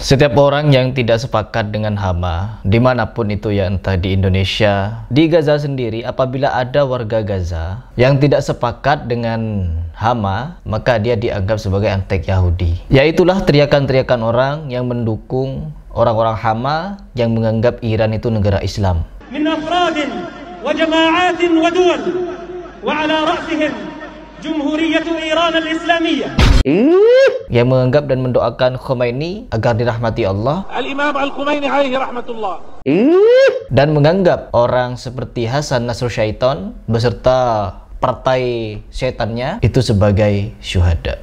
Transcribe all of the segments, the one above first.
Setiap orang yang tidak sepakat dengan Hama, dimanapun itu ya, entah di Indonesia, di Gaza sendiri, apabila ada warga Gaza yang tidak sepakat dengan Hama, maka dia dianggap sebagai antek Yahudi. Yaitulah teriakan-teriakan orang yang mendukung orang-orang Hama yang menganggap Iran itu negara Islam. Min afradin wa jama'atin wa duwal wa ala ra'sihim Jumhuriyat Iran al-Islamiyah, yang menganggap dan mendoakan Khomeini agar dirahmati Allah, Al-Imam Al-Khomeini alaihi rahmatullah, dan menganggap orang seperti Hasan Nasrul Syaitan beserta partai syaitannya itu sebagai syuhada.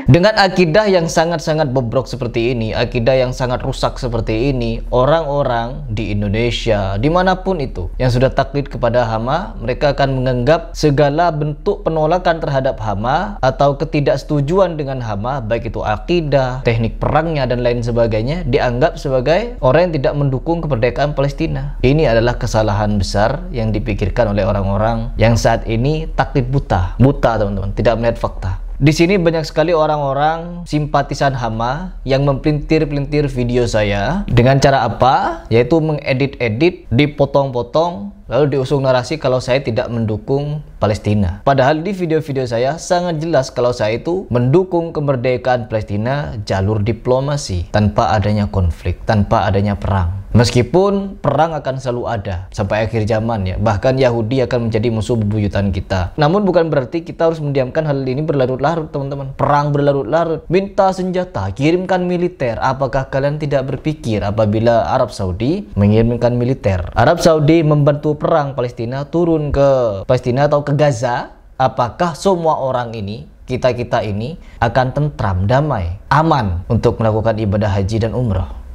Dengan akidah yang sangat-sangat bobrok seperti ini, akidah yang sangat rusak seperti ini, orang-orang di Indonesia, dimanapun itu, yang sudah taklid kepada Hama, mereka akan menganggap segala bentuk penolakan terhadap Hama atau ketidaksetujuan dengan Hama, baik itu akidah, teknik perangnya, dan lain sebagainya, dianggap sebagai orang yang tidak mendukung kemerdekaan Palestina. Ini adalah kesalahan besar yang dipikirkan oleh orang-orang yang saat ini taklid buta, teman-teman, tidak melihat fakta. Di sini banyak sekali orang-orang simpatisan Hama yang mempelintir-pelintir video saya dengan cara apa? Yaitu mengedit-edit, dipotong-potong, lalu diusung narasi kalau saya tidak mendukung Palestina. Padahal di video-video saya sangat jelas kalau saya itu mendukung kemerdekaan Palestina jalur diplomasi, tanpa adanya konflik, tanpa adanya perang. Meskipun perang akan selalu ada sampai akhir zaman ya, bahkan Yahudi akan menjadi musuh bebuyutan kita. Namun bukan berarti kita harus mendiamkan hal ini berlarut-larut, teman-teman. Perang berlarut-larut, minta senjata, kirimkan militer. Apakah kalian tidak berpikir apabila Arab Saudi mengirimkan militer, Arab Saudi membantu perang Palestina, turun ke Palestina atau ke Gaza, apakah semua orang ini, kita-kita ini akan tentram, damai, aman untuk melakukan ibadah haji dan umrah?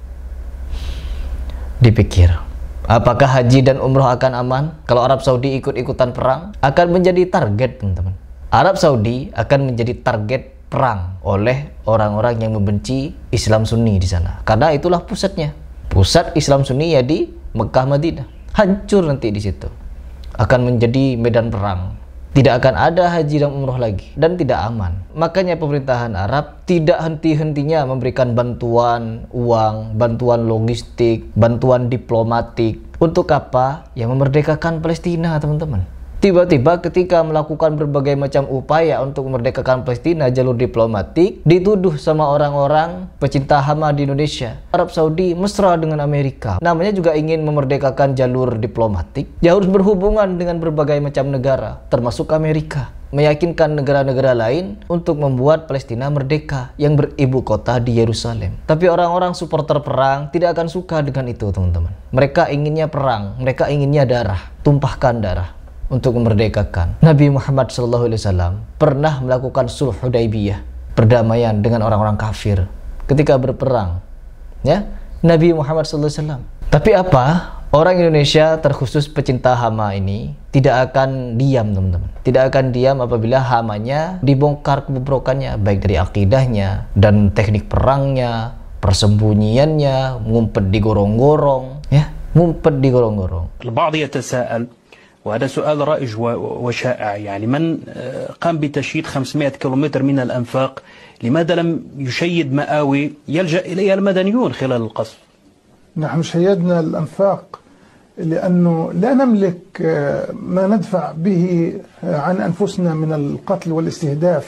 Dipikir, apakah haji dan umrah akan aman kalau Arab Saudi ikut-ikutan perang? Akan menjadi target, teman-teman. Arab Saudi akan menjadi target perang oleh orang-orang yang membenci Islam Sunni di sana, karena itulah pusatnya. Pusat Islam Sunni ya di Mekah, Madinah. Hancur nanti di situ, akan menjadi medan perang. Tidak akan ada haji dan umroh lagi, dan tidak aman. Makanya pemerintahan Arab tidak henti-hentinya memberikan bantuan uang, bantuan logistik, bantuan diplomatik. Untuk apa? Yang memerdekakan Palestina, teman-teman. Tiba-tiba ketika melakukan berbagai macam upaya untuk memerdekakan Palestina jalur diplomatik, dituduh sama orang-orang pecinta Hama di Indonesia, Arab Saudi mesra dengan Amerika. Namanya juga ingin memerdekakan jalur diplomatik, ya harus berhubungan dengan berbagai macam negara, termasuk Amerika. Meyakinkan negara-negara lain untuk membuat Palestina merdeka yang beribu kota di Yerusalem. Tapi orang-orang supporter perang tidak akan suka dengan itu, teman-teman. Mereka inginnya perang, mereka inginnya darah, tumpahkan darah untuk memerdekakan. Nabi Muhammad SAW pernah melakukan sulh Hudaybiyah, perdamaian dengan orang-orang kafir ketika berperang, ya, Nabi Muhammad SAW. Tapi apa? Orang Indonesia, terkhusus pecinta Hama ini, tidak akan diam, teman-teman. Tidak akan diam apabila Hamanya dibongkar kebobrokannya, baik dari akidahnya dan teknik perangnya, persembunyiannya, ngumpet di gorong-gorong, ya, ngumpet di gorong-gorong. البعض يتساءل، وهذا سؤال رائج وشائع، يعني من قام بتشييد 500 كيلومتر من الأنفاق، لماذا لم يشيد مآوي يلجأ إليها المدنيون خلال القصف؟ نحن شيدنا الأنفاق لأنه لا نملك ما ندفع به عن أنفسنا من القتل والاستهداف.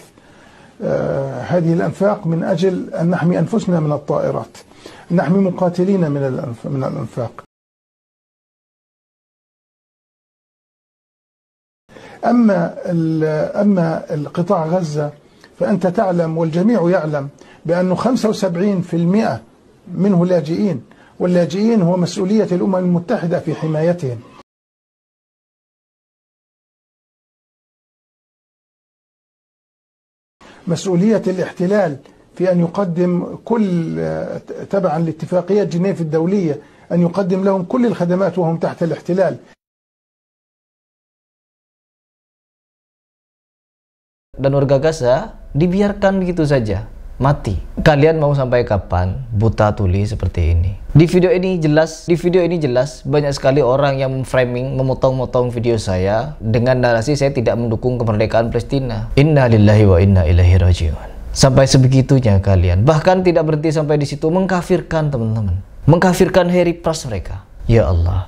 هذه الأنفاق من أجل أن نحمي أنفسنا من الطائرات، نحمي مقاتلين من الأنفاق. أما القطاع غزة فأنت تعلم والجميع يعلم بأنه 75% منه لاجئين، واللاجئين هو مسؤولية الأمم المتحدة في حمايتهم. مسؤولية الاحتلال في أن يقدم كل تبعا لاتفاقية جنيف الدولية أن يقدم لهم كل الخدمات وهم تحت الاحتلال. Dan warga Gaza dibiarkan begitu saja mati. Kalian mau sampai kapan buta tuli seperti ini? Di video ini jelas banyak sekali orang yang memframing, memotong-motong video saya dengan narasi saya tidak mendukung kemerdekaan Palestina. Inna lillahi wa inna ilaihi raji'un. Sampai sebegitunya kalian. Bahkan tidak berhenti sampai di situ, mengkafirkan teman-teman. Mengkafirkan hari pras mereka. Ya Allah.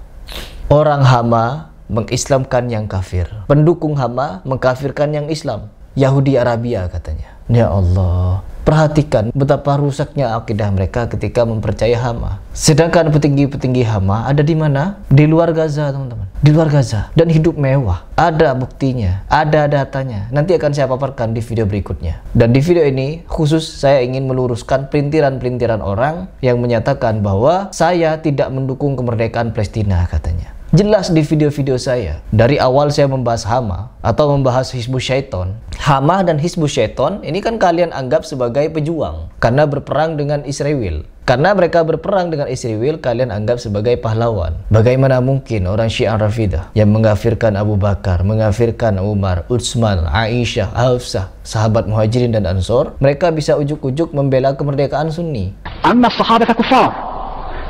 Orang Hama mengislamkan yang kafir. Pendukung Hama mengkafirkan yang Islam. Yahudi Arabia katanya. Ya Allah. Perhatikan betapa rusaknya akidah mereka ketika mempercayai Hama. Sedangkan petinggi-petinggi Hama ada di mana? Di luar Gaza, teman-teman. Di luar Gaza. Dan hidup mewah. Ada buktinya, ada datanya. Nanti akan saya paparkan di video berikutnya. Dan di video ini khusus saya ingin meluruskan pelintiran-pelintiran orang yang menyatakan bahwa saya tidak mendukung kemerdekaan Palestina katanya. Jelas di video-video saya. Dari awal saya membahas Hama atau membahas Hizbus Syaiton. Hama dan Hizbus Syaiton ini kan kalian anggap sebagai pejuang karena berperang dengan Israel. Karena mereka berperang dengan Israel, kalian anggap sebagai pahlawan. Bagaimana mungkin orang Syiah Rafidah yang mengkafirkan Abu Bakar, mengkafirkan Umar, Utsman, Aisyah, Hafsah, sahabat Muhajirin dan Ansor, mereka bisa ujuk-ujuk membela kemerdekaan Sunni. Amma as-sahabah kuffar,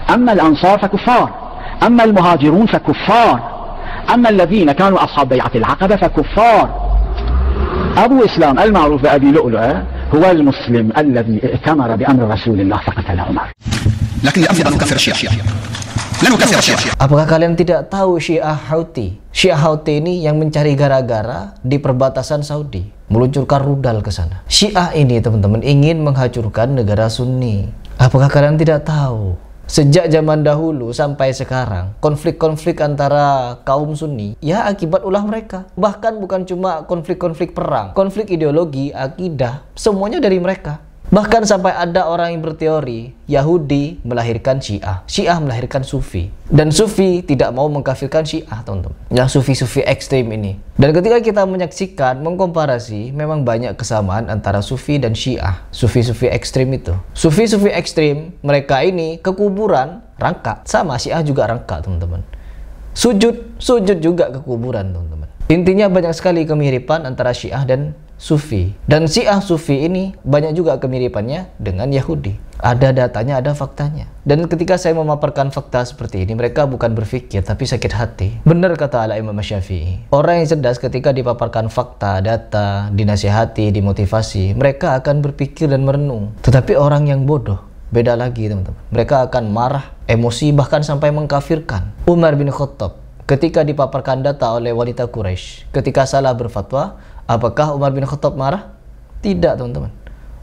amma al-ansar kuffar. أما المهاجرون فكفار أما الذين كانوا أصحاب بيعة العقبة فكفار أبو إسلام المعروف بأبي لؤلؤة هو المسلم الذي ائتمر بأمر رسول الله فقتل عمر لكن الأفضل أن نكفر الشيعة لا نكفر الشيعة. Apakah kalian tidak tahu Syiah Houthi? Syiah Houthi ini yang mencari gara-gara di perbatasan Saudi, meluncurkan rudal ke sana. Syiah ini teman-teman ingin menghancurkan negara Sunni. Apakah kalian tidak tahu? Sejak zaman dahulu sampai sekarang, konflik-konflik antara kaum Sunni ya akibat ulah mereka. Bahkan bukan cuma konflik-konflik perang, konflik ideologi, akidah, semuanya dari mereka. Bahkan sampai ada orang yang berteori Yahudi melahirkan Syiah, Syiah melahirkan Sufi, dan Sufi tidak mau mengkafirkan Syiah, teman-teman. Yang Sufi-Sufi ekstrim ini. Dan ketika kita menyaksikan, mengkomparasi, memang banyak kesamaan antara Sufi dan Syiah. Sufi-Sufi ekstrim itu. Sufi-Sufi ekstrim, mereka ini ke kuburan rangka, sama Syiah juga rangka, teman-teman. Sujud juga ke kuburan, teman-teman. Intinya banyak sekali kemiripan antara Syiah dan Sufi. Dan Syiah Sufi ini banyak juga kemiripannya dengan Yahudi. Ada datanya, ada faktanya. Dan ketika saya memaparkan fakta seperti ini, mereka bukan berpikir, tapi sakit hati. Benar kata Al-Imam Syafi'i. Orang yang cerdas ketika dipaparkan fakta, data, dinasihati, dimotivasi, mereka akan berpikir dan merenung. Tetapi orang yang bodoh, beda lagi teman-teman. Mereka akan marah, emosi, bahkan sampai mengkafirkan. Umar bin Khattab ketika dipaparkan data oleh wanita Quraisy, ketika salah berfatwa, apakah Umar bin Khattab marah? Tidak, teman-teman.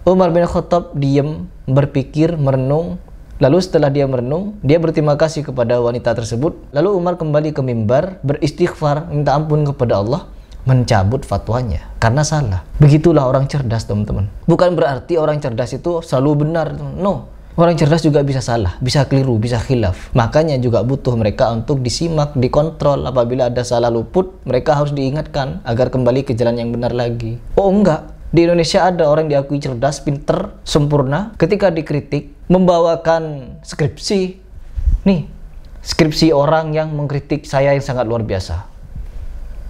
Umar bin Khattab diam, berpikir, merenung. Lalu setelah dia merenung, dia berterima kasih kepada wanita tersebut. Lalu Umar kembali ke mimbar, beristighfar, minta ampun kepada Allah, mencabut fatwanya karena salah. Begitulah orang cerdas, teman-teman. Bukan berarti orang cerdas itu selalu benar. No. Orang cerdas juga bisa salah, bisa keliru, bisa khilaf. Makanya juga butuh mereka untuk disimak, dikontrol. Apabila ada salah luput, mereka harus diingatkan agar kembali ke jalan yang benar lagi. Oh enggak, di Indonesia ada orang diakui cerdas, pinter, sempurna. Ketika dikritik, membawakan skripsi. Nih, skripsi orang yang mengkritik saya yang sangat luar biasa.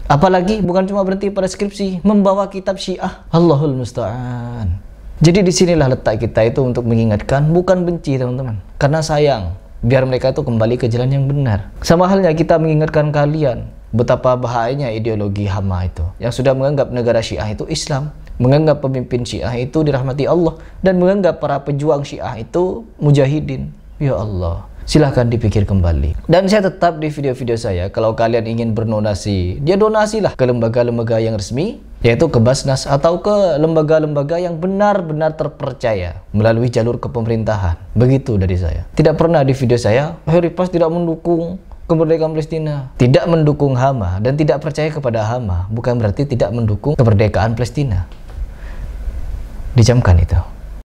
Apalagi bukan cuma berhenti pada skripsi, membawa kitab Syiah. Allahul Musta'an. Jadi disinilah letak kita itu untuk mengingatkan, bukan benci, teman-teman. Karena sayang, biar mereka itu kembali ke jalan yang benar. Sama halnya kita mengingatkan kalian betapa bahayanya ideologi Hama itu, yang sudah menganggap negara Syiah itu Islam, menganggap pemimpin Syiah itu dirahmati Allah, dan menganggap para pejuang Syiah itu mujahidin. Ya Allah, silahkan dipikir kembali. Dan saya tetap di video-video saya, kalau kalian ingin berdonasi, dia donasilah ke lembaga-lembaga yang resmi, yaitu ke Basnas atau ke lembaga-lembaga yang benar-benar terpercaya melalui jalur kepemerintahan. Begitu dari saya. Tidak pernah di video saya, Heri Pras tidak mendukung kemerdekaan Palestina, tidak mendukung Hama, dan tidak percaya kepada Hama bukan berarti tidak mendukung kemerdekaan Palestina. Dijamkan itu.